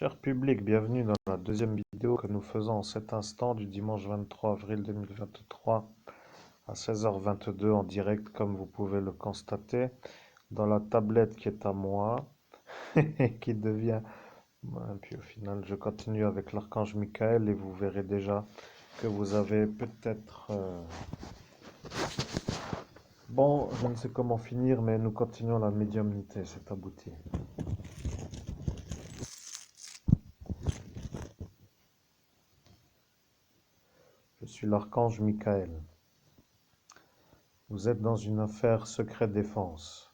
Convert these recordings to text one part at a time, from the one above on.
Cher public, bienvenue dans la deuxième vidéo que nous faisons en cet instant du dimanche 23 avril 2023 à 16h22 en direct comme vous pouvez le constater dans la tablette qui est à moi et qui devient... Et puis au final je continue avec l'archange Michael et vous verrez déjà que vous avez peut-être... Bon, je ne sais comment finir mais nous continuons la médiumnité, c'est abouti. Je suis l'archange Michael. Vous êtes dans une affaire secret défense.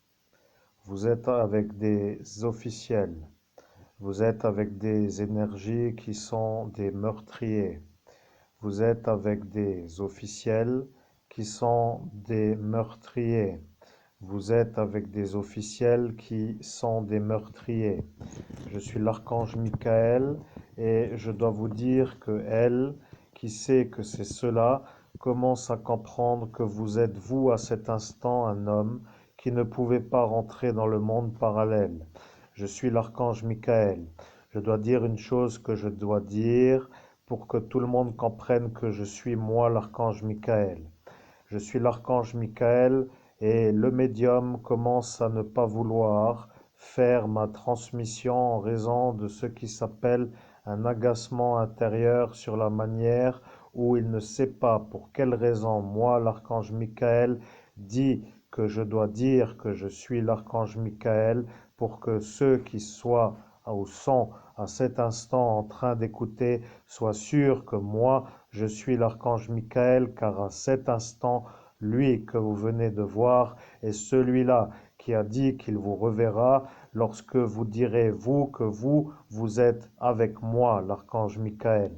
Vous êtes avec des officiels. Vous êtes avec des énergies qui sont des meurtriers. Vous êtes avec des officiels qui sont des meurtriers. Vous êtes avec des officiels qui sont des meurtriers. Je suis l'archange Michael et je dois vous dire que elle, qui sait que c'est cela, commence à comprendre que vous êtes vous à cet instant un homme qui ne pouvait pas rentrer dans le monde parallèle. Je suis l'archange Michael. Je dois dire une chose que je dois dire pour que tout le monde comprenne que je suis moi l'archange Michael. Je suis l'archange Michael et le médium commence à ne pas vouloir faire ma transmission en raison de ce qui s'appelle un agacement intérieur sur la manière où il ne sait pas pour quelle raison moi, l'archange Michael, dit que je dois dire que je suis l'archange Michael pour que ceux qui soient ou sont à cet instant en train d'écouter soient sûrs que moi, je suis l'archange Michael, car à cet instant, lui que vous venez de voir est celui-là qui a dit qu'il vous reverra lorsque vous direz, vous, que vous êtes avec moi, l'archange Michael.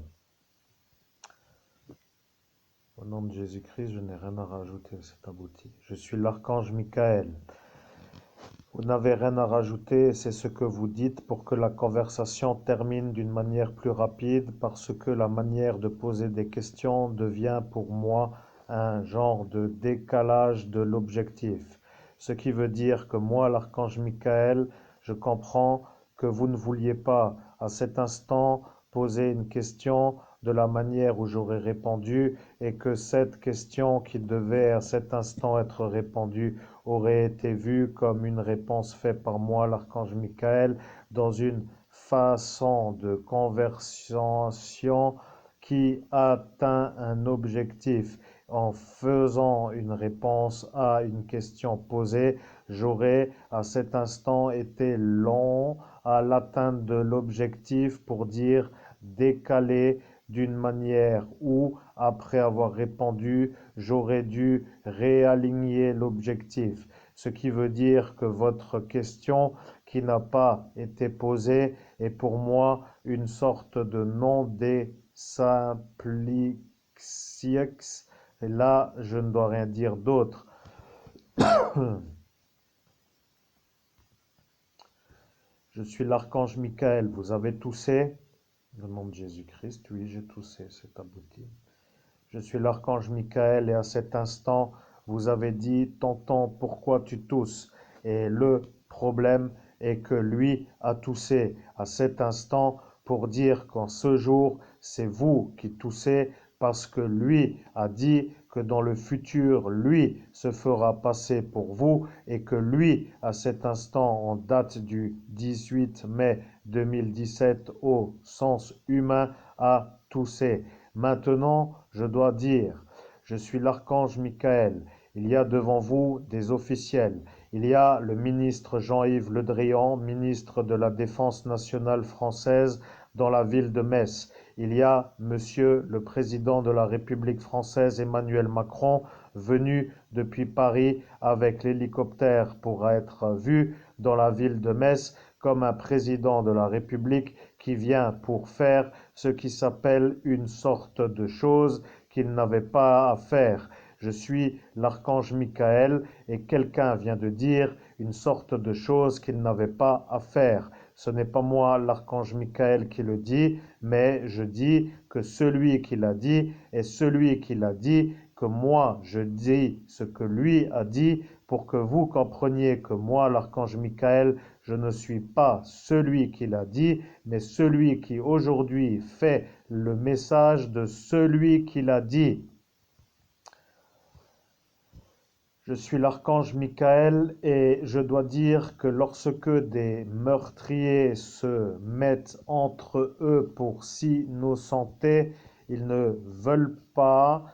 Au nom de Jésus-Christ, je n'ai rien à rajouter, c'est abouti. Je suis l'archange Michael. Vous n'avez rien à rajouter, c'est ce que vous dites pour que la conversation termine d'une manière plus rapide, parce que la manière de poser des questions devient pour moi un genre de décalage de l'objectif. Ce qui veut dire que moi, l'archange Michael, je comprends que vous ne vouliez pas à cet instant poser une question de la manière où j'aurais répondu et que cette question qui devait à cet instant être répondue aurait été vue comme une réponse faite par moi, l'archange Michael, dans une façon de conversation qui atteint un objectif. En faisant une réponse à une question posée, j'aurais à cet instant été long à l'atteinte de l'objectif pour dire décaler d'une manière où, après avoir répondu, j'aurais dû réaligner l'objectif. Ce qui veut dire que votre question qui n'a pas été posée est pour moi une sorte de non des simplicieux. Et là, je ne dois rien dire d'autre. Je suis l'archange Michael. Vous avez toussé? Au nom de Jésus-Christ, oui, j'ai toussé, c'est abouti. Je suis l'archange Michael et à cet instant, vous avez dit, tonton, pourquoi tu tousses? Et le problème est que lui a toussé à cet instant pour dire qu'en ce jour, c'est vous qui toussez parce que lui a dit que dans le futur, lui se fera passer pour vous et que lui, à cet instant, en date du 18 mai 2017, au sens humain, a toussé. Maintenant, je dois dire, je suis l'archange Michael. Il y a devant vous des officiels. Il y a le ministre Jean-Yves Le Drian, ministre de la Défense nationale française dans la ville de Metz. Il y a monsieur le président de la République française Emmanuel Macron, venu depuis Paris avec l'hélicoptère pour être vu dans la ville de Metz comme un président de la République qui vient pour faire ce qui s'appelle une sorte de chose qu'il n'avait pas à faire. Je suis l'archange Michael et quelqu'un vient de dire une sorte de chose qu'il n'avait pas à faire. Ce n'est pas moi, l'archange Michael, qui le dit, mais je dis que celui qui l'a dit est celui qui l'a dit, que moi je dis ce que lui a dit pour que vous compreniez que moi, l'archange Michael, je ne suis pas celui qui l'a dit, mais celui qui aujourd'hui fait le message de celui qui l'a dit. Je suis l'archange Michael et je dois dire que lorsque des meurtriers se mettent entre eux pour s'innocenter, ils ne veulent pas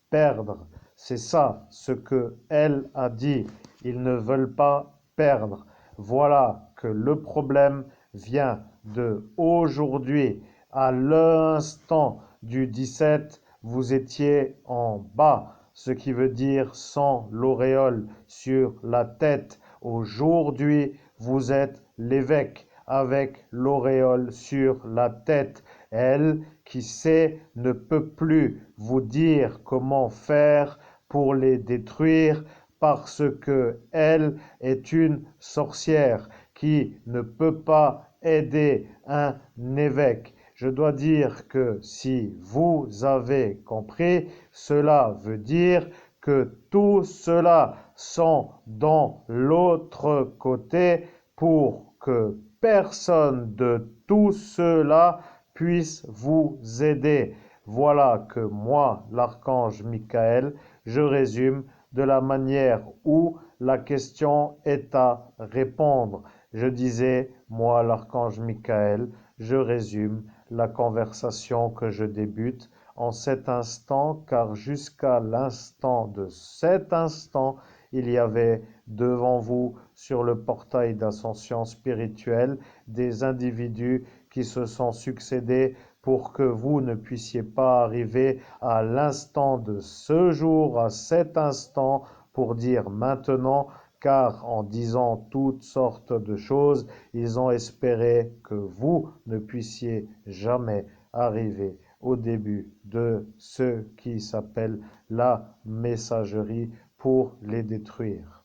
perdre. C'est ça ce que elle a dit. Ils ne veulent pas perdre. Voilà que le problème vient de aujourd'hui. À l'instant du 17, vous étiez en bas, ce qui veut dire sans l'auréole sur la tête. Aujourd'hui, vous êtes l'évêque avec l'auréole sur la tête. Elle, qui sait, ne peut plus vous dire comment faire pour les détruire parce que elle est une sorcière qui ne peut pas aider un évêque. Je dois dire que si vous avez compris, cela veut dire que tout cela sont dans l'autre côté pour que personne de tout cela puisse vous aider. Voilà que moi, l'archange Michael, je résume de la manière où la question est à répondre. Je disais, moi, l'archange Michael, je résume la conversation que je débute en cet instant, car jusqu'à l'instant de cet instant, il y avait devant vous, sur le portail d'ascension spirituelle, des individus qui se sont succédés pour que vous ne puissiez pas arriver à l'instant de ce jour, à cet instant, pour dire maintenant, car en disant toutes sortes de choses, ils ont espéré que vous ne puissiez jamais arriver au début de ce qui s'appelle la messagerie pour les détruire.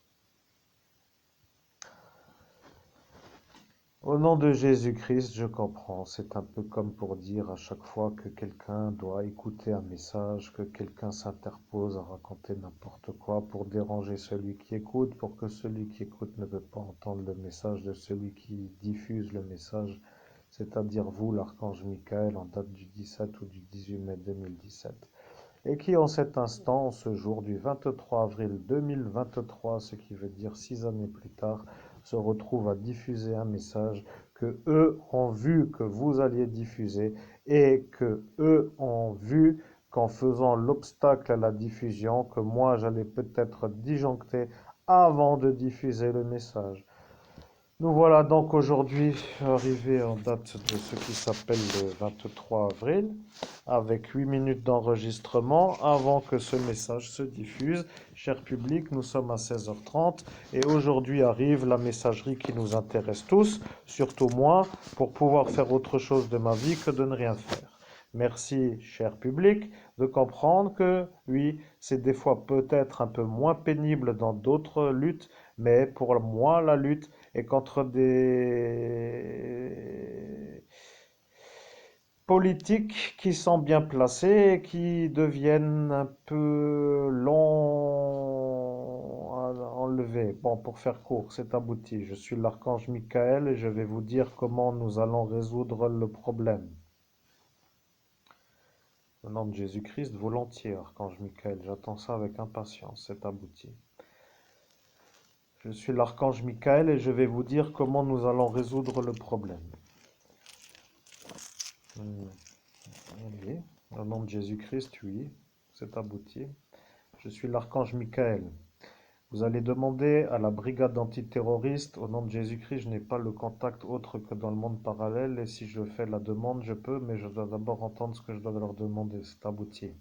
Au nom de Jésus-Christ, je comprends. C'est un peu comme pour dire à chaque fois que quelqu'un doit écouter un message, que quelqu'un s'interpose à raconter n'importe quoi pour déranger celui qui écoute, pour que celui qui écoute ne veut pas entendre le message de celui qui diffuse le message, c'est-à-dire vous, l'archange Michael, en date du 17 ou du 18 mai 2017. Et qui en cet instant, en ce jour du 23 avril 2023, ce qui veut dire 6 années plus tard, se retrouve à diffuser un message que eux ont vu que vous alliez diffuser et que eux ont vu qu'en faisant l'obstacle à la diffusion, que moi j'allais peut-être disjoncter avant de diffuser le message. Nous voilà donc aujourd'hui arrivés en date de ce qui s'appelle le 23 avril, avec 8 minutes d'enregistrement avant que ce message se diffuse. Cher public, nous sommes à 16h30 et aujourd'hui arrive la messagerie qui nous intéresse tous, surtout moi, pour pouvoir faire autre chose de ma vie que de ne rien faire. Merci, cher public, de comprendre que oui, c'est des fois peut-être un peu moins pénible dans d'autres luttes, mais pour moi, la lutte est contre des politiques qui sont bien placés et qui deviennent un peu longs à enlever. Bon, pour faire court, c'est abouti. Je suis l'archange Michael et je vais vous dire comment nous allons résoudre le problème. Au nom de Jésus-Christ, volontiers, archange Michael, j'attends ça avec impatience, c'est abouti. Je suis l'archange Michael et je vais vous dire comment nous allons résoudre le problème. Oui, au nom de Jésus-Christ, oui, c'est abouti. Je suis l'archange Michael. Vous allez demander à la brigade antiterroriste, au nom de Jésus-Christ, je n'ai pas le contact autre que dans le monde parallèle, et si je fais la demande, je peux, mais je dois d'abord entendre ce que je dois leur demander, c'est abouti.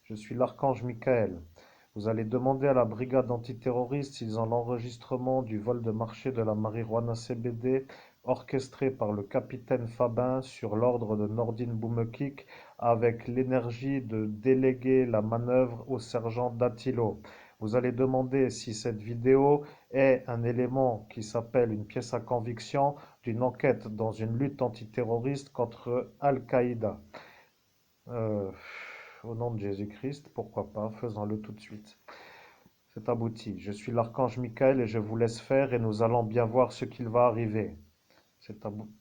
Je suis l'archange Michael. Vous allez demander à la brigade antiterroriste s'ils ont l'enregistrement du vol de marché de la marijuana CBD orchestré par le capitaine Fabin sur l'ordre de Nordine Boumekik avec l'énergie de déléguer la manœuvre au sergent Dattilo. Vous allez demander si cette vidéo est un élément qui s'appelle une pièce à conviction d'une enquête dans une lutte antiterroriste contre Al-Qaïda. Au nom de Jésus-Christ, pourquoi pas, faisons-le tout de suite. c'est abouti. Je suis l'archange Michael et je vous laisse faire et nous allons bien voir ce qu'il va arriver. C'est abouti.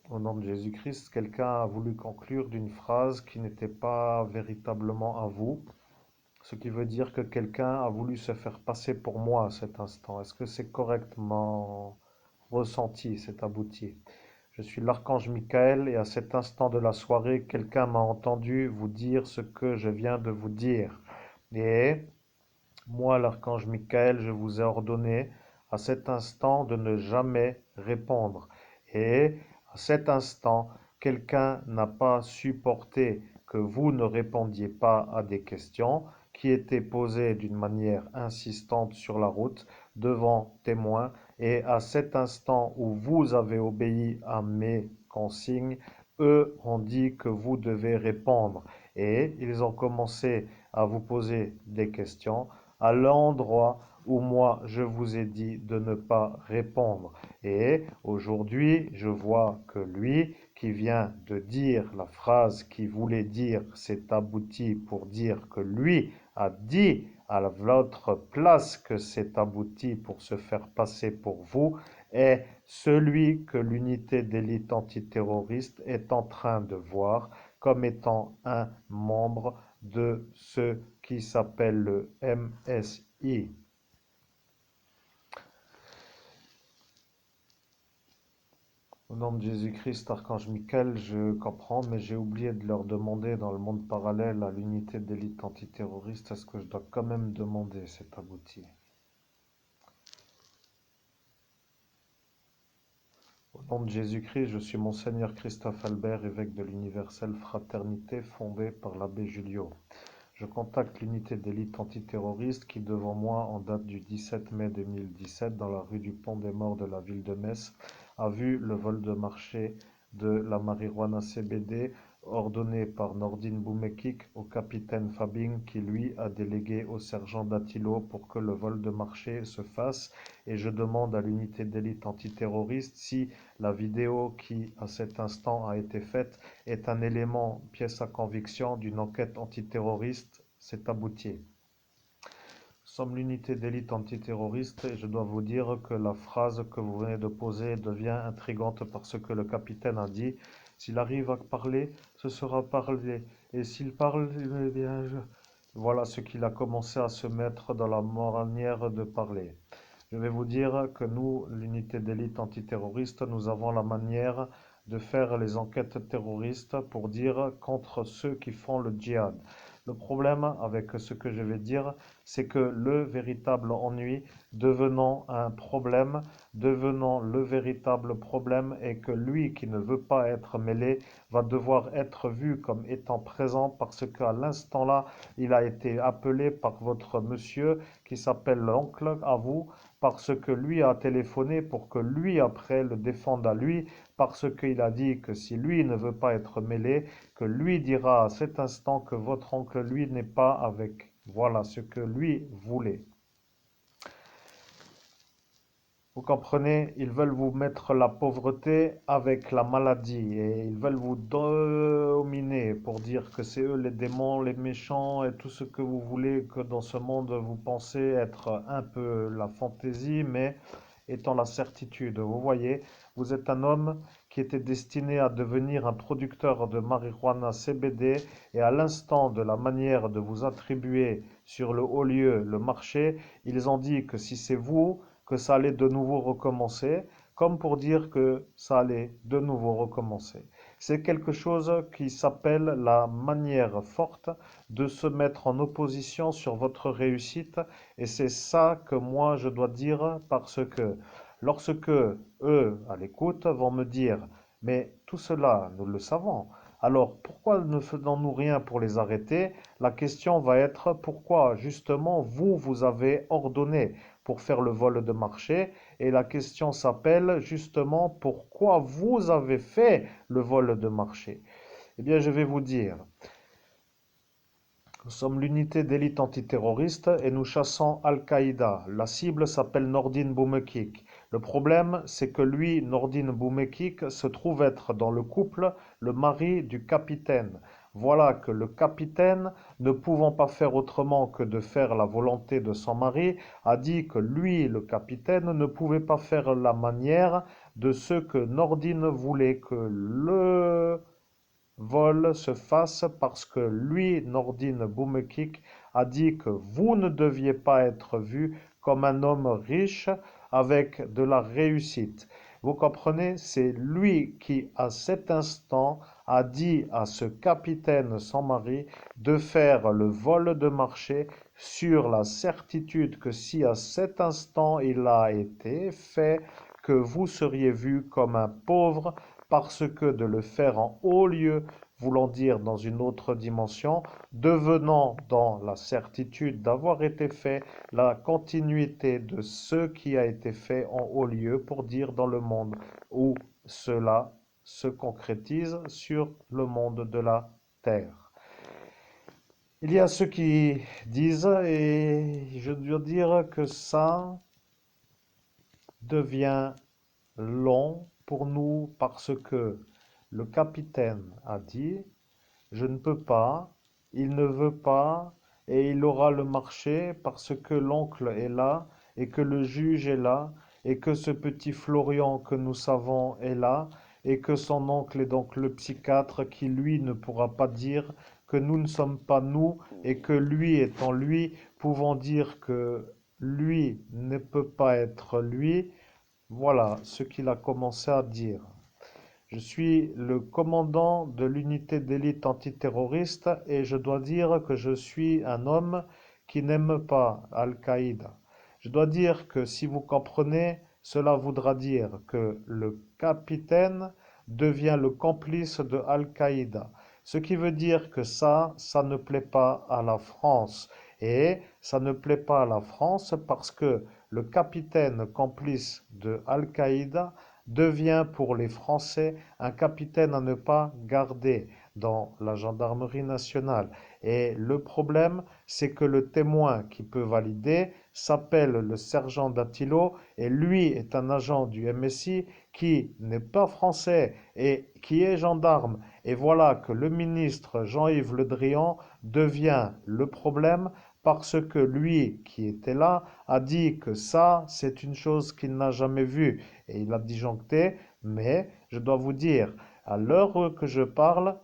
Au nom de Jésus-Christ, quelqu'un a voulu conclure d'une phrase qui n'était pas véritablement à vous, ce qui veut dire que quelqu'un a voulu se faire passer pour moi à cet instant. Est-ce que c'est correctement ressenti, c'est abouti? Je suis l'archange Michael et à cet instant de la soirée, quelqu'un m'a entendu vous dire ce que je viens de vous dire. Et moi, l'archange Michael, je vous ai ordonné à cet instant de ne jamais répondre. Et à cet instant, quelqu'un n'a pas supporté que vous ne répondiez pas à des questions qui étaient posées d'une manière insistante sur la route devant témoins. Et à cet instant où vous avez obéi à mes consignes, eux ont dit que vous devez répondre. Et ils ont commencé à vous poser des questions à l'endroit où moi je vous ai dit de ne pas répondre. Et aujourd'hui, je vois que lui qui vient de dire la phrase qui voulait dire c'est abouti pour dire que lui a dit à votre place que c'est abouti pour se faire passer pour vous, est celui que l'unité d'élite antiterroriste est en train de voir comme étant un membre de ce qui s'appelle le MSI. Au nom de Jésus-Christ, Archange Michael, je comprends, mais j'ai oublié de leur demander dans le monde parallèle à l'unité d'élite antiterroriste, est-ce que je dois quand même demander cet abouti? Au nom de Jésus-Christ, je suis Monseigneur Christophe Albert, évêque de l'Universelle Fraternité fondée par l'abbé Julio. Je contacte l'unité d'élite antiterroriste qui, devant moi, en date du 17 mai 2017, dans la rue du Pont des Morts de la ville de Metz, a vu le vol de marché de la marijuana CBD ordonné par Nordine Boumekik au capitaine Fabing qui lui a délégué au sergent Datilo pour que le vol de marché se fasse et je demande à l'unité d'élite antiterroriste si la vidéo qui à cet instant a été faite est un élément, pièce à conviction d'une enquête antiterroriste, c'est abouti. Nous sommes l'unité d'élite antiterroriste et je dois vous dire que la phrase que vous venez de poser devient intrigante parce que le capitaine a dit s'il arrive à parler, ce sera parlé. Et s'il parle, eh bien, voilà ce qu'il a commencé à se mettre dans la manière de parler. Je vais vous dire que nous, l'unité d'élite antiterroriste, nous avons la manière de faire les enquêtes terroristes pour dire contre ceux qui font le djihad. Le problème avec ce que je vais dire, c'est que le véritable ennui devenant un problème, devenant le véritable problème est que lui qui ne veut pas être mêlé va devoir être vu comme étant présent parce qu'à l'instant là, il a été appelé par votre monsieur qui s'appelle l'oncle à vous parce que lui a téléphoné pour que lui après le défende à lui, parce qu'il a dit que si lui ne veut pas être mêlé, que lui dira à cet instant que votre oncle lui n'est pas avec. Voilà ce que lui voulait. Vous comprenez, ils veulent vous mettre la pauvreté avec la maladie et ils veulent vous dominer pour dire que c'est eux les démons, les méchants et tout ce que vous voulez que dans ce monde vous pensez être un peu la fantaisie mais étant la certitude. Vous voyez, vous êtes un homme qui était destiné à devenir un producteur de marijuana CBD et à l'instant de la manière de vous attribuer sur le haut lieu le marché, ils ont dit que si c'est vous que ça allait de nouveau recommencer, comme pour dire que ça allait de nouveau recommencer. C'est quelque chose qui s'appelle la manière forte de se mettre en opposition sur votre réussite et c'est ça que moi je dois dire parce que lorsque eux, à l'écoute, vont me dire mais tout cela, nous le savons. Alors pourquoi ne faisons-nous rien pour les arrêter? La question va être pourquoi justement vous avez ordonné pour faire le vol de marché et la question s'appelle justement pourquoi vous avez fait le vol de marché. Eh bien je vais vous dire, nous sommes l'unité d'élite antiterroriste et nous chassons Al-Qaïda. La cible s'appelle Nordine Boumekik. Le problème, c'est que lui, Nordine Boumekik, se trouve être dans le couple le mari du capitaine. voilà que le capitaine, ne pouvant pas faire autrement que de faire la volonté de son mari, a dit que lui, le capitaine, ne pouvait pas faire la manière de ce que Nordine voulait que le vol se fasse parce que lui, Nordine Boumekik, a dit que vous ne deviez pas être vu comme un homme riche avec de la réussite. Vous comprenez, c'est lui qui, à cet instant, a dit à ce capitaine, son mari, de faire le vol de marché sur la certitude que si à cet instant il a été fait, que vous seriez vu comme un pauvre parce que de le faire en haut lieu, voulant dire dans une autre dimension, devenant dans la certitude d'avoir été fait la continuité de ce qui a été fait en haut lieu, pour dire dans le monde où cela se concrétise sur le monde de la terre. Il y a ceux qui disent, et je dois dire que ça devient long pour nous parce que le capitaine a dit, je ne peux pas, il ne veut pas, et il aura le marché parce que l'oncle est là, et que le juge est là, et que ce petit Florian que nous savons est là, et que son oncle est donc le psychiatre qui, lui, ne pourra pas dire que nous ne sommes pas nous, et que lui étant lui, pouvant dire que lui ne peut pas être lui. Voilà ce qu'il a commencé à dire. Je suis le commandant de l'unité d'élite antiterroriste et je dois dire que je suis un homme qui n'aime pas Al-Qaïda. Je dois dire que si vous comprenez, cela voudra dire que le capitaine devient le complice de Al-Qaïda. Ce qui veut dire que ça ne plaît pas à la France. Et ça ne plaît pas à la France parce que le capitaine complice de Al-Qaïda devient pour les Français un capitaine à ne pas garder dans la gendarmerie nationale. Et le problème, c'est que le témoin qui peut valider s'appelle le sergent Dattilo et lui est un agent du MSI qui n'est pas français et qui est gendarme. Et voilà que le ministre Jean-Yves Le Drian devient le problème parce que lui qui était là a dit que ça, c'est une chose qu'il n'a jamais vue et il a disjoncté, mais je dois vous dire, à l'heure que je parle,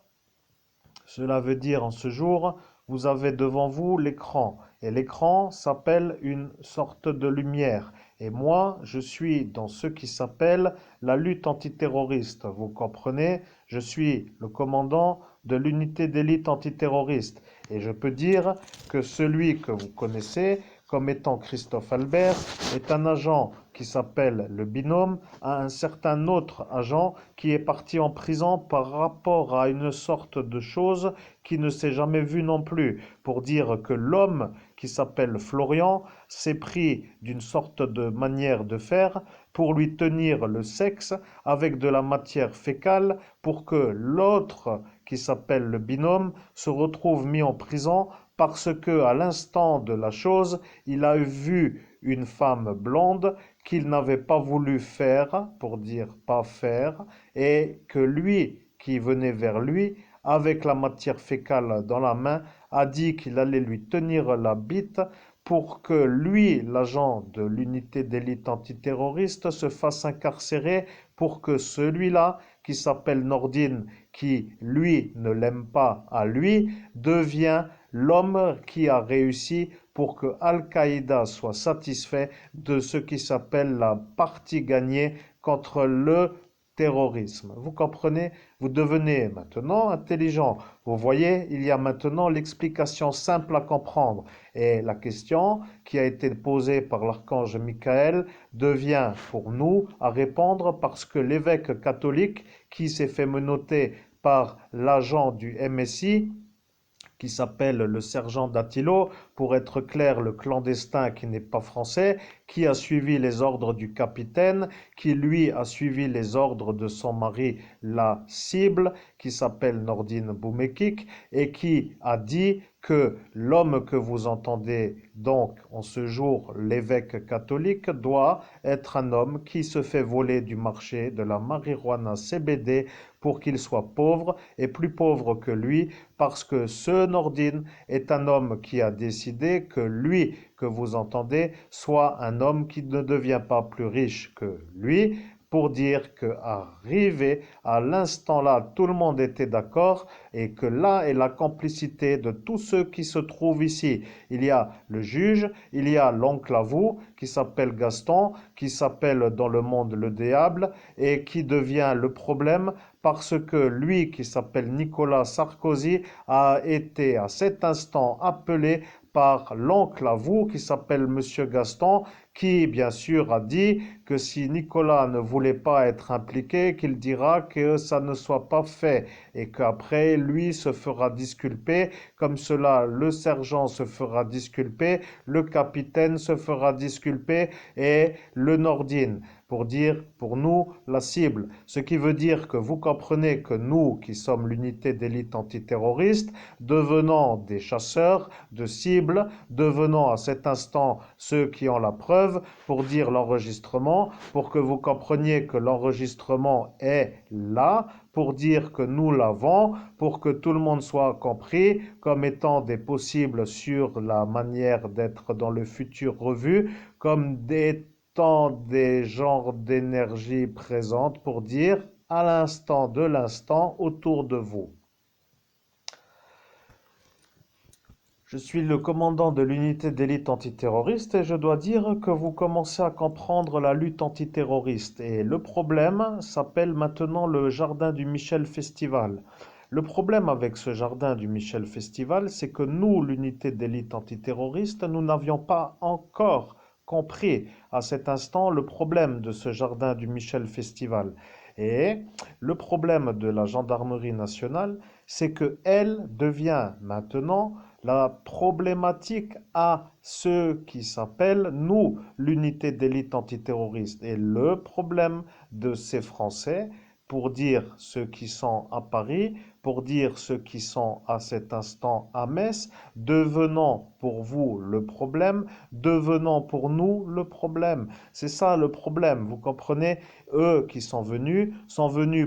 cela veut dire en ce jour, vous avez devant vous l'écran. Et l'écran s'appelle une sorte de lumière. Et moi, je suis dans ce qui s'appelle la lutte antiterroriste. Vous comprenez? Je suis le commandant de l'unité d'élite antiterroriste. Et je peux dire que celui que vous connaissez comme étant Christophe Albert est un agent qui s'appelle le binôme à un certain autre agent qui est parti en prison par rapport à une sorte de chose qui ne s'est jamais vue non plus, pour dire que l'homme qui s'appelle Florian s'est pris d'une sorte de manière de faire pour lui tenir le sexe avec de la matière fécale pour que l'autre qui s'appelle le binôme se retrouve mis en prison parce que à l'instant de la chose, il a vu une femme blonde qu'il n'avait pas voulu faire, pour dire pas faire, et que lui, qui venait vers lui, avec la matière fécale dans la main, a dit qu'il allait lui tenir la bite pour que lui, l'agent de l'unité d'élite antiterroriste, se fasse incarcérer pour que celui-là, qui s'appelle Nordine, qui lui ne l'aime pas à lui, devient l'homme qui a réussi pour que Al-Qaïda soit satisfait de ce qui s'appelle la partie gagnée contre le terrorisme. Vous comprenez? Vous devenez maintenant intelligent. Vous voyez, il y a maintenant l'explication simple à comprendre. Et la question qui a été posée par l'archange Michael devient pour nous à répondre parce que l'évêque catholique qui s'est fait menotter par l'agent du MSI, qui s'appelle le sergent Dattilo, pour être clair, le clandestin qui n'est pas français, qui a suivi les ordres du capitaine, qui lui a suivi les ordres de son mari, la cible, qui s'appelle Nordine Boumekik, et qui a dit que l'homme que vous entendez donc en ce jour, l'évêque catholique, doit être un homme qui se fait voler du marché de la marijuana CBD pour qu'il soit pauvre et plus pauvre que lui, parce que ce Nordine est un homme qui a décidé que lui, que vous entendez, soit un homme qui ne devient pas plus riche que lui, pour dire que arrivé à l'instant là, tout le monde était d'accord et que là est la complicité de tous ceux qui se trouvent ici. Il y a le juge, il y a l'oncle à vous qui s'appelle Gaston, qui s'appelle dans le monde le diable et qui devient le problème parce que lui qui s'appelle Nicolas Sarkozy a été à cet instant appelé par l'oncle à vous qui s'appelle Monsieur Gaston, qui bien sûr a dit que si Nicolas ne voulait pas être impliqué, qu'il dira que ça ne soit pas fait et qu'après lui se fera disculper, comme cela le sergent se fera disculper, le capitaine se fera disculper et le Nordine pour dire pour nous la cible. Ce qui veut dire que vous comprenez que nous, qui sommes l'unité d'élite antiterroriste, devenons des chasseurs de cibles, devenons à cet instant ceux qui ont la preuve pour dire l'enregistrement, pour que vous compreniez que l'enregistrement est là, pour dire que nous l'avons, pour que tout le monde soit compris comme étant des possibles sur la manière d'être dans le futur revu, comme étant des genres d'énergie présente pour dire à l'instant de l'instant autour de vous. Je suis le commandant de l'unité d'élite antiterroriste et je dois dire que vous commencez à comprendre la lutte antiterroriste. Et le problème s'appelle maintenant le Jardin du Michel Festival. Le problème avec ce Jardin du Michel Festival, c'est que nous, l'unité d'élite antiterroriste, nous n'avions pas encore compris à cet instant le problème de ce Jardin du Michel Festival. Et le problème de la gendarmerie nationale, c'est qu'elle devient maintenant la problématique à ceux qui s'appellent, nous, l'unité d'élite antiterroriste. Et le problème de ces Français, pour dire ceux qui sont à Paris, pour dire ceux qui sont à cet instant à Metz, devenant pour vous le problème, devenant pour nous le problème. C'est ça le problème, vous comprenez? Eux qui sont venus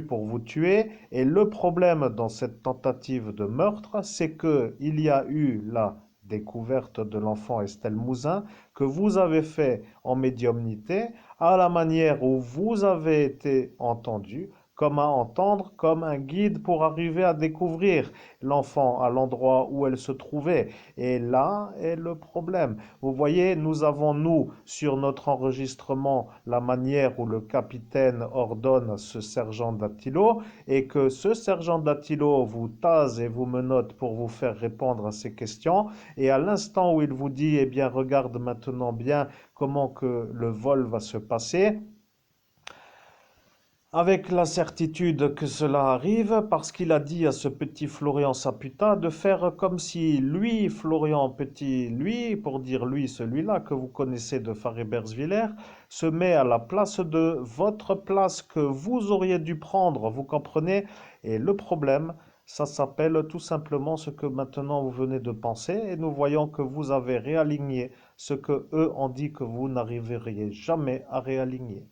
pour vous tuer. Et le problème dans cette tentative de meurtre, c'est qu'il y a eu la découverte de l'enfant Estelle Mouzin que vous avez fait en médiumnité à la manière où vous avez été entendu comme à entendre, comme un guide pour arriver à découvrir l'enfant à l'endroit où elle se trouvait. Et là est le problème. Vous voyez, nous avons, nous, sur notre enregistrement, la manière où le capitaine ordonne à ce sergent Dattilo et que ce sergent Dattilo vous tase et vous menotte pour vous faire répondre à ces questions. Et à l'instant où il vous dit, eh bien, regarde maintenant bien comment que le vol va se passer, avec la certitude que cela arrive, parce qu'il a dit à ce petit Florian Saputa de faire comme si lui, Florian Petit, lui, pour dire lui, celui-là que vous connaissez de Faribersviller, se met à la place de votre place que vous auriez dû prendre, vous comprenez? Et le problème, ça s'appelle tout simplement ce que maintenant vous venez de penser, et nous voyons que vous avez réaligné ce que eux ont dit que vous n'arriveriez jamais à réaligner.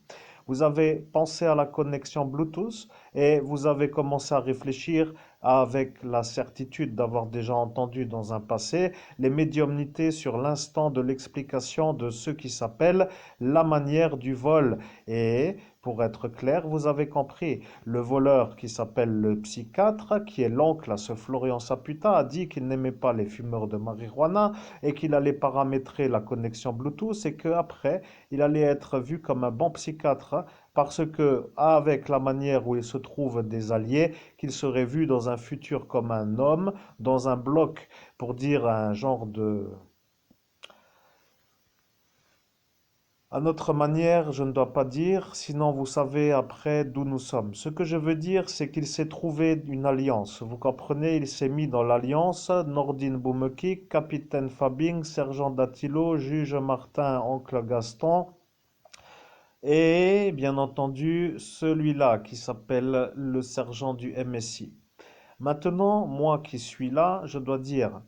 Vous avez pensé à la connexion Bluetooth et vous avez commencé à réfléchir avec la certitude d'avoir déjà entendu dans un passé les médiumnités sur l'instant de l'explication de ce qui s'appelle la manière du vol. Et pour être clair, vous avez compris, le voleur qui s'appelle le psychiatre, qui est l'oncle à ce Florian Saputa, a dit qu'il n'aimait pas les fumeurs de marijuana et qu'il allait paramétrer la connexion Bluetooth et qu'après, il allait être vu comme un bon psychiatre parce que, avec la manière où il se trouve des alliés, qu'il serait vu dans un futur comme un homme, dans un bloc, pour dire un genre de... À notre manière, je ne dois pas dire, sinon vous savez après d'où nous sommes. Ce que je veux dire, c'est qu'il s'est trouvé une alliance. Vous comprenez, il s'est mis dans l'alliance Nordine Boumekik, capitaine Fabing, sergent Dattilo, juge Martin, oncle Gaston, et bien entendu celui-là qui s'appelle le sergent du MSI. Maintenant, moi qui suis là, je dois dire,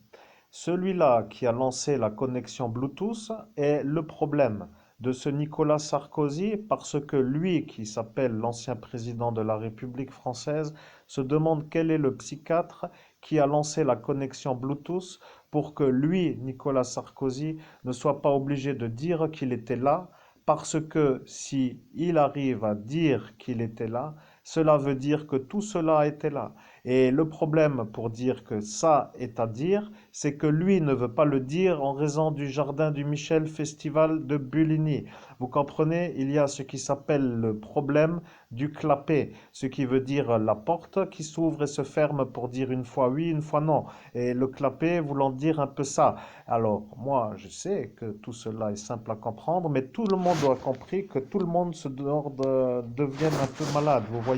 Celui-là qui a lancé la connexion Bluetooth est le problème de ce Nicolas Sarkozy parce que lui, qui s'appelle l'ancien président de la République française, se demande quel est le psychiatre qui a lancé la connexion Bluetooth pour que lui, Nicolas Sarkozy, ne soit pas obligé de dire qu'il était là, parce que si il arrive à dire qu'il était là, cela veut dire que tout cela était là. Et le problème pour dire que ça est à dire, c'est que lui ne veut pas le dire en raison du Jardin du Michel Festival de Buligny. Vous comprenez, il y a ce qui s'appelle le problème du clapet, ce qui veut dire la porte qui s'ouvre et se ferme pour dire une fois oui, une fois non. Et le clapet voulant dire un peu ça. Alors, moi, je sais que tout cela est simple à comprendre, mais tout le monde a compris que tout le monde devienne un peu malade. Vous voyez,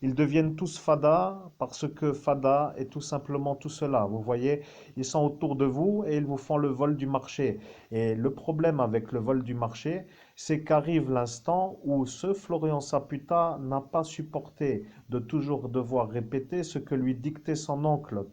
ils deviennent tous fada parce que fada est tout simplement tout cela. Vous voyez, ils sont autour de vous et ils vous font le vol du marché. Et le problème avec le vol du marché, c'est qu'arrive l'instant où ce Florian Saputa n'a pas supporté de toujours devoir répéter ce que lui dictait son oncle.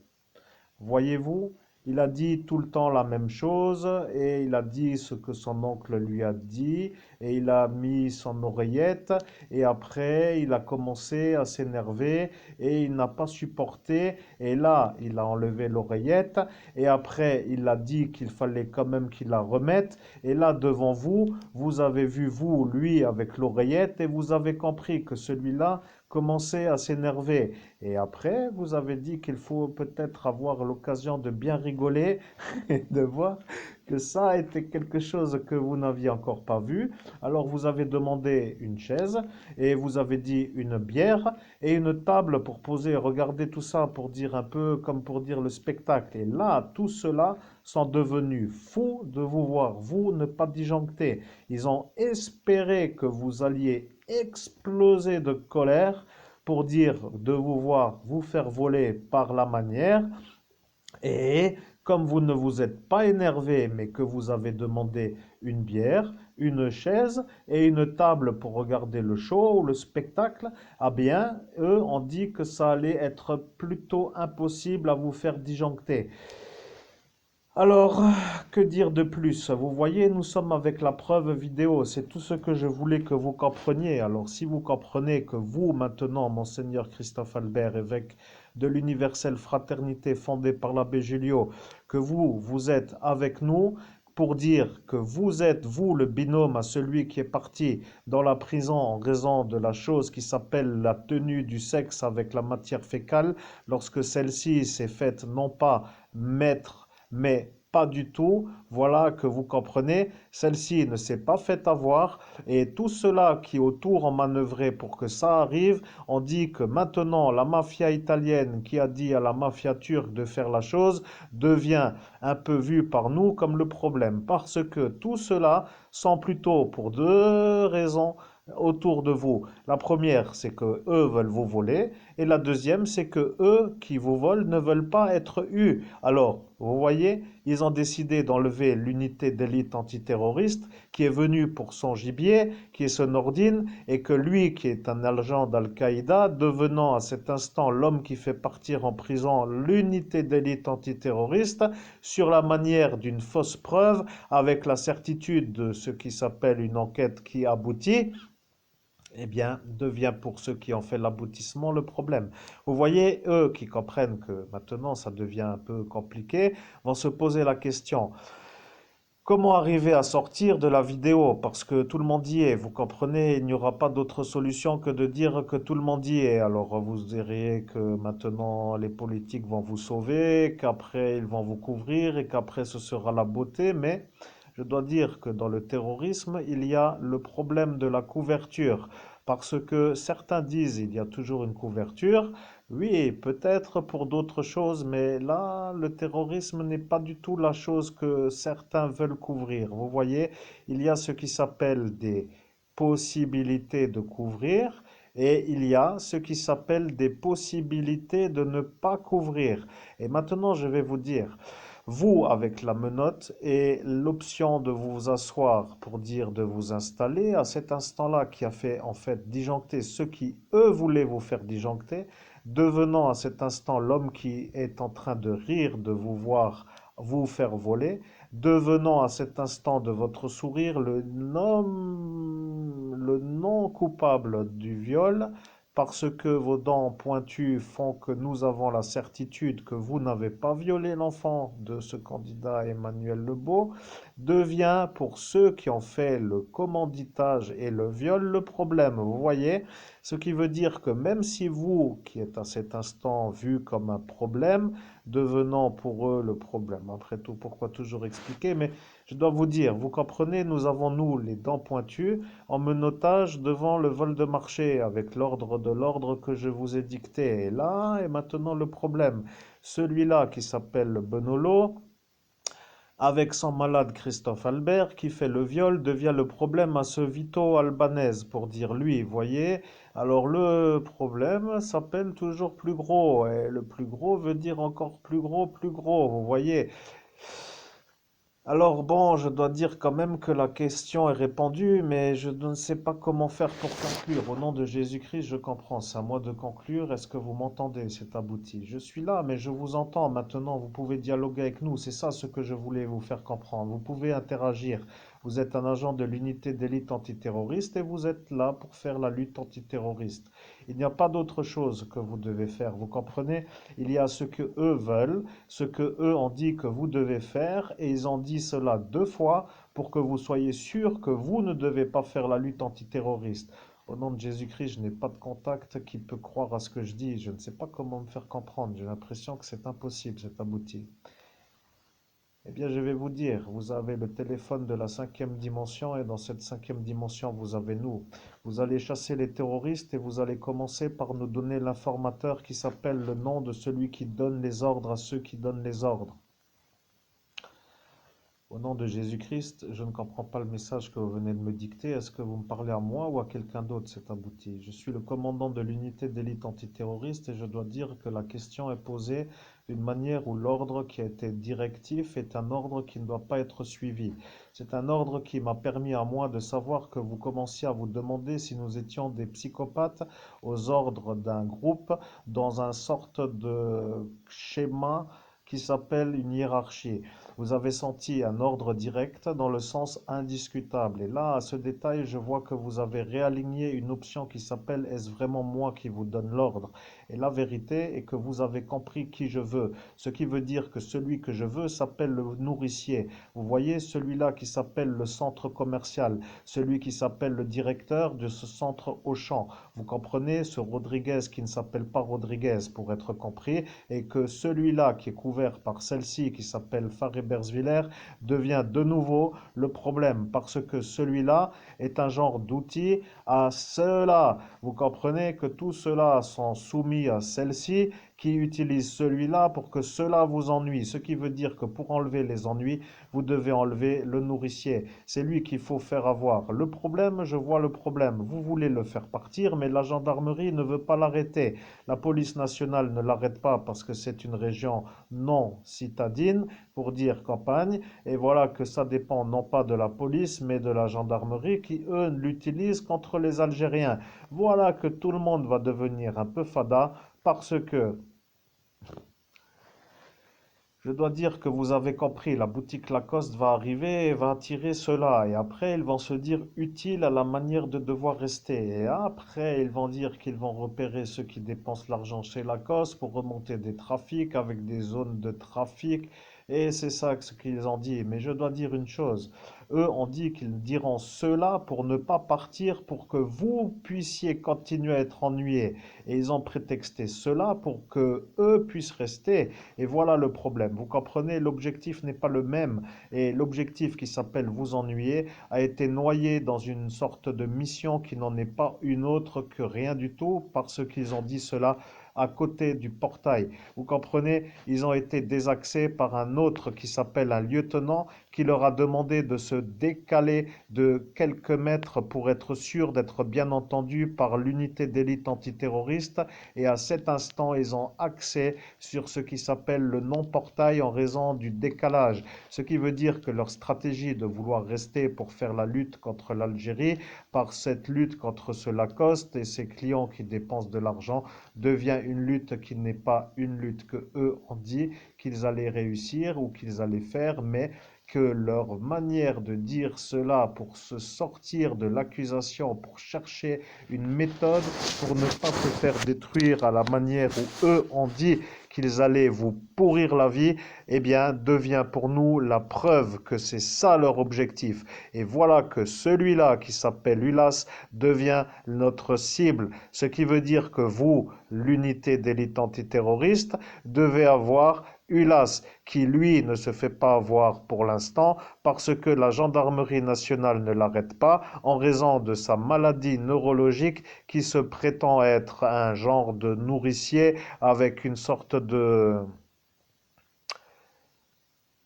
Voyez-vous, il a dit tout le temps la même chose et il a dit ce que son oncle lui a dit et il a mis son oreillette et après il a commencé à s'énerver et il n'a pas supporté et là il a enlevé l'oreillette et après il a dit qu'il fallait quand même qu'il la remette et là devant vous, vous avez vu vous, lui avec l'oreillette et vous avez compris que celui-là commençait à s'énerver. Et après, vous avez dit qu'il faut peut-être avoir l'occasion de bien rigoler et de voir que ça était quelque chose que vous n'aviez encore pas vu. Alors vous avez demandé une chaise et vous avez dit une bière et une table pour poser, regarder tout ça pour dire un peu comme pour dire le spectacle. Et là, tout cela sont devenus fous de vous voir, vous ne pas disjoncter. Ils ont espéré que vous alliez exploser de colère pour dire de vous voir vous faire voler par la manière. Et comme vous ne vous êtes pas énervé, mais que vous avez demandé une bière, une chaise et une table pour regarder le show ou le spectacle, ah bien, eux ont dit que ça allait être plutôt impossible à vous faire disjoncter. Alors, que dire de plus? Vous voyez, nous sommes avec la preuve vidéo. C'est tout ce que je voulais que vous compreniez. Alors, si vous comprenez que vous, maintenant, Monseigneur Christophe Albert, évêque de l'universelle fraternité fondée par l'abbé Julio, que vous êtes avec nous pour dire que vous êtes, vous, le binôme à celui qui est parti dans la prison en raison de la chose qui s'appelle la tenue du sexe avec la matière fécale, lorsque celle-ci s'est faite non pas maître mais pas du tout. Voilà que vous comprenez, celle-ci ne s'est pas fait avoir et tout cela qui autour ont manœuvré pour que ça arrive, on dit que maintenant la mafia italienne qui a dit à la mafia turque de faire la chose devient un peu vue par nous comme le problème parce que tout cela sont plutôt pour deux raisons autour de vous. La première, c'est que eux veulent vous voler et la deuxième, c'est que eux qui vous volent ne veulent pas être eus. Alors, vous voyez, ils ont décidé d'enlever l'unité d'élite antiterroriste qui est venue pour son gibier, qui est ce Nordine, et que lui, qui est un agent d'Al-Qaïda, devenant à cet instant l'homme qui fait partir en prison l'unité d'élite antiterroriste, sur la manière d'une fausse preuve, avec la certitude de ce qui s'appelle une enquête qui aboutit, eh bien, devient pour ceux qui ont fait l'aboutissement le problème. Vous voyez, eux qui comprennent que maintenant ça devient un peu compliqué, vont se poser la question, comment arriver à sortir de la vidéo? Parce que tout le monde y est, vous comprenez, il n'y aura pas d'autre solution que de dire que tout le monde y est. Alors vous diriez que maintenant les politiques vont vous sauver, qu'après ils vont vous couvrir et qu'après ce sera la beauté, mais je dois dire que dans le terrorisme, il y a le problème de la couverture. Parce que certains disent il y a toujours une couverture, oui, peut-être pour d'autres choses, mais là, le terrorisme n'est pas du tout la chose que certains veulent couvrir. Vous voyez, il y a ce qui s'appelle des possibilités de couvrir et il y a ce qui s'appelle des possibilités de ne pas couvrir. Et maintenant, je vais vous dire, vous avec la menotte et l'option de vous asseoir pour dire de vous installer à cet instant-là qui a fait en fait disjoncter ceux qui, eux, voulaient vous faire disjoncter, devenant à cet instant l'homme qui est en train de rire de vous voir vous faire voler, devenant à cet instant de votre sourire le non coupable du viol, parce que vos dents pointues font que nous avons la certitude que vous n'avez pas violé l'enfant de ce candidat Emmanuel Lebeau, devient pour ceux qui ont fait le commanditage et le viol le problème. Vous voyez? Ce qui veut dire que même si vous, qui êtes à cet instant vu comme un problème, devenant pour eux le problème. Après tout, pourquoi toujours expliquer? Mais je dois vous dire, vous comprenez, nous avons, nous, les dents pointues, en menottage devant le vol de marché, avec l'ordre que je vous ai dicté. Et là est maintenant le problème. Celui-là qui s'appelle Benolo, avec son malade Christophe Albert, qui fait le viol, devient le problème à ce Vito Albanese, pour dire lui, voyez. Alors le problème s'appelle toujours plus gros, et le plus gros veut dire encore plus gros, vous voyez. Alors bon, je dois dire quand même que la question est répandue, mais je ne sais pas comment faire pour conclure. Au nom de Jésus-Christ, je comprends. C'est à moi de conclure. Est-ce que vous m'entendez? C'est abouti. Je suis là, mais je vous entends maintenant. Vous pouvez dialoguer avec nous. C'est ça ce que je voulais vous faire comprendre. Vous pouvez interagir. Vous êtes un agent de l'unité d'élite antiterroriste et vous êtes là pour faire la lutte antiterroriste. Il n'y a pas d'autre chose que vous devez faire. Vous comprenez? Il y a ce que eux veulent, ce que eux ont dit que vous devez faire, et ils ont dit cela deux fois pour que vous soyez sûr que vous ne devez pas faire la lutte antiterroriste. Au nom de Jésus-Christ, je n'ai pas de contact qui peut croire à ce que je dis. Je ne sais pas comment me faire comprendre. J'ai l'impression que c'est impossible, c'est abouti. Eh bien, je vais vous dire, vous avez le téléphone de la cinquième dimension et dans cette cinquième dimension, vous avez nous. Vous allez chasser les terroristes et vous allez commencer par nous donner l'informateur qui s'appelle le nom de celui qui donne les ordres à ceux qui donnent les ordres. Au nom de Jésus-Christ, je ne comprends pas le message que vous venez de me dicter. Est-ce que vous me parlez à moi ou à quelqu'un d'autre, c'est abouti? Je suis le commandant de l'unité d'élite antiterroriste et je dois dire que la question est posée d'une manière où l'ordre qui a été directif est un ordre qui ne doit pas être suivi. C'est un ordre qui m'a permis à moi de savoir que vous commenciez à vous demander si nous étions des psychopathes aux ordres d'un groupe dans un sorte de schéma qui s'appelle une hiérarchie. Vous avez senti un ordre direct dans le sens indiscutable. Et là, à ce détail, je vois que vous avez réaligné une option qui s'appelle est-ce vraiment moi qui vous donne l'ordre? Et la vérité est que vous avez compris qui je veux. Ce qui veut dire que celui que je veux s'appelle le nourricier. Vous voyez, celui-là qui s'appelle le centre commercial, celui qui s'appelle le directeur de ce centre Auchan. Vous comprenez, ce Rodriguez qui ne s'appelle pas Rodriguez pour être compris, et que celui-là qui est couvert par celle-ci qui s'appelle Faré-Bersviller devient de nouveau le problème parce que celui-là est un genre d'outil à ceux-là. Vous comprenez que tous ceux-là sont soumis à celle-ci qui utilise celui-là pour que cela vous ennuie. Ce qui veut dire que pour enlever les ennuis, vous devez enlever le nourricier. C'est lui qu'il faut faire avoir. Le problème, je vois le problème. Vous voulez le faire partir, mais la gendarmerie ne veut pas l'arrêter. La police nationale ne l'arrête pas parce que c'est une région non citadine, pour dire campagne. Et voilà que ça dépend non pas de la police, mais de la gendarmerie qui, eux, l'utilisent contre les Algériens. Voilà que tout le monde va devenir un peu fada parce que je dois dire que vous avez compris, la boutique Lacoste va arriver et va attirer ceux-là. Et après, ils vont se dire utiles à la manière de devoir rester. Et après, ils vont dire qu'ils vont repérer ceux qui dépensent l'argent chez Lacoste pour remonter des trafics avec des zones de trafic. Et c'est ça ce qu'ils ont dit. Mais je dois dire une chose. Eux ont dit qu'ils diront cela pour ne pas partir, pour que vous puissiez continuer à être ennuyés. Et ils ont prétexté cela pour que eux puissent rester. Et voilà le problème. Vous comprenez, l'objectif n'est pas le même. Et l'objectif qui s'appelle vous ennuyer a été noyé dans une sorte de mission qui n'en est pas une autre que rien du tout parce qu'ils ont dit cela à côté du portail. Vous comprenez, ils ont été désaxés par un autre qui s'appelle un lieutenant qui leur a demandé de se décaler de quelques mètres pour être sûr d'être bien entendus par l'unité d'élite antiterroriste. Et à cet instant, ils ont accès sur ce qui s'appelle le non-portail en raison du décalage. Ce qui veut dire que leur stratégie de vouloir rester pour faire la lutte contre l'Algérie, par cette lutte contre ce Lacoste et ses clients qui dépensent de l'argent, devient une lutte qui n'est pas une lutte que eux ont dit qu'ils allaient réussir ou qu'ils allaient faire, mais que leur manière de dire cela pour se sortir de l'accusation, pour chercher une méthode pour ne pas se faire détruire à la manière où eux ont dit qu'ils allaient vous pourrir la vie, eh bien, devient pour nous la preuve que c'est ça leur objectif. Et voilà que celui-là qui s'appelle Ulas devient notre cible. Ce qui veut dire que vous, l'unité d'élite antiterroriste, devez avoir Ulas, qui lui ne se fait pas avoir pour l'instant parce que la gendarmerie nationale ne l'arrête pas en raison de sa maladie neurologique qui se prétend être un genre de nourricier avec une sorte de...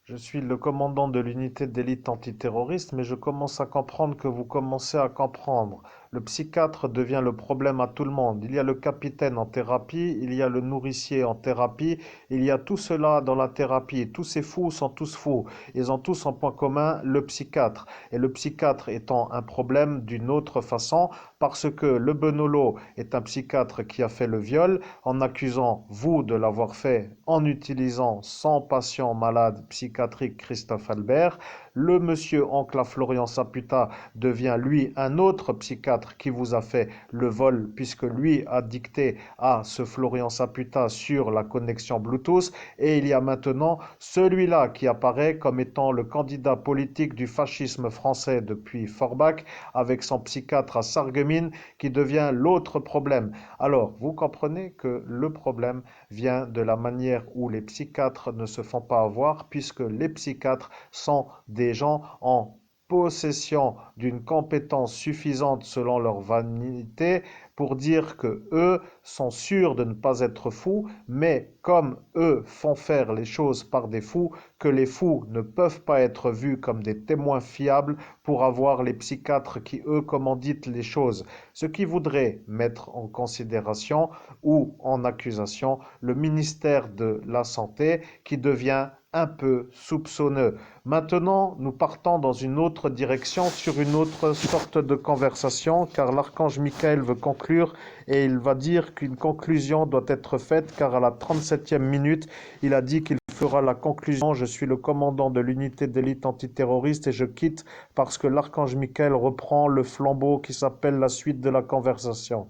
Je suis le commandant de l'unité d'élite antiterroriste, mais je commence à comprendre que vous commencez à comprendre. Le psychiatre devient le problème à tout le monde. Il y a le capitaine en thérapie, il y a le nourricier en thérapie, il y a tout cela dans la thérapie. Tous ces fous sont tous fous. Ils ont tous en point commun le psychiatre. Et le psychiatre étant un problème d'une autre façon, parce que le Benolo est un psychiatre qui a fait le viol en accusant vous de l'avoir fait en utilisant son patient malade psychiatrique Christophe Albert. Le monsieur oncle à Florian Saputa devient lui un autre psychiatre qui vous a fait le vol puisque lui a dicté à ce Florian Saputa sur la connexion Bluetooth. Et il y a maintenant celui-là qui apparaît comme étant le candidat politique du fascisme français depuis Forbach avec son psychiatre à Sarreguemines qui devient l'autre problème. Alors, vous comprenez que le problème vient de la manière où les psychiatres ne se font pas avoir puisque les psychiatres sont des gens en possession d'une compétence suffisante selon leur vanité pour dire que eux sont sûrs de ne pas être fous, mais comme eux font faire les choses par des fous, que les fous ne peuvent pas être vus comme des témoins fiables pour avoir les psychiatres qui, eux, commanditent les choses. Ce qui voudrait mettre en considération ou en accusation le ministère de la Santé qui devient un peu soupçonneux. Maintenant, nous partons dans une autre direction, sur une autre sorte de conversation, car l'archange Michael veut conclure et il va dire qu'une conclusion doit être faite, car à la 37e minute, il a dit qu'il fera la conclusion. Je suis le commandant de l'unité d'élite antiterroriste et je quitte parce que l'archange Michael reprend le flambeau qui s'appelle la suite de la conversation.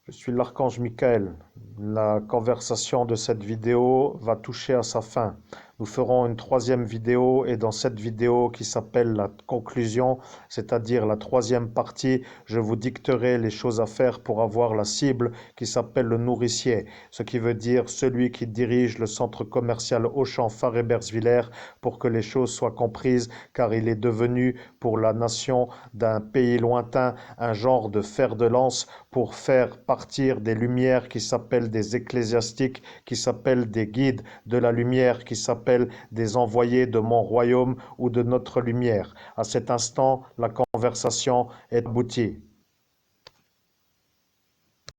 Je suis l'archange Michael. La conversation de cette vidéo va toucher à sa fin. Nous ferons une troisième vidéo et dans cette vidéo qui s'appelle la conclusion, c'est-à-dire la troisième partie, je vous dicterai les choses à faire pour avoir la cible qui s'appelle le nourricier, ce qui veut dire celui qui dirige le centre commercial Auchan Faré-Bersviller pour que les choses soient comprises, car il est devenu pour la nation d'un pays lointain un genre de fer de lance pour faire partir des lumières qui s'appellent des ecclésiastiques, qui s'appellent des guides de la lumière, qui s'appellent des envoyés de mon royaume ou de notre lumière. À cet instant, la conversation est aboutie.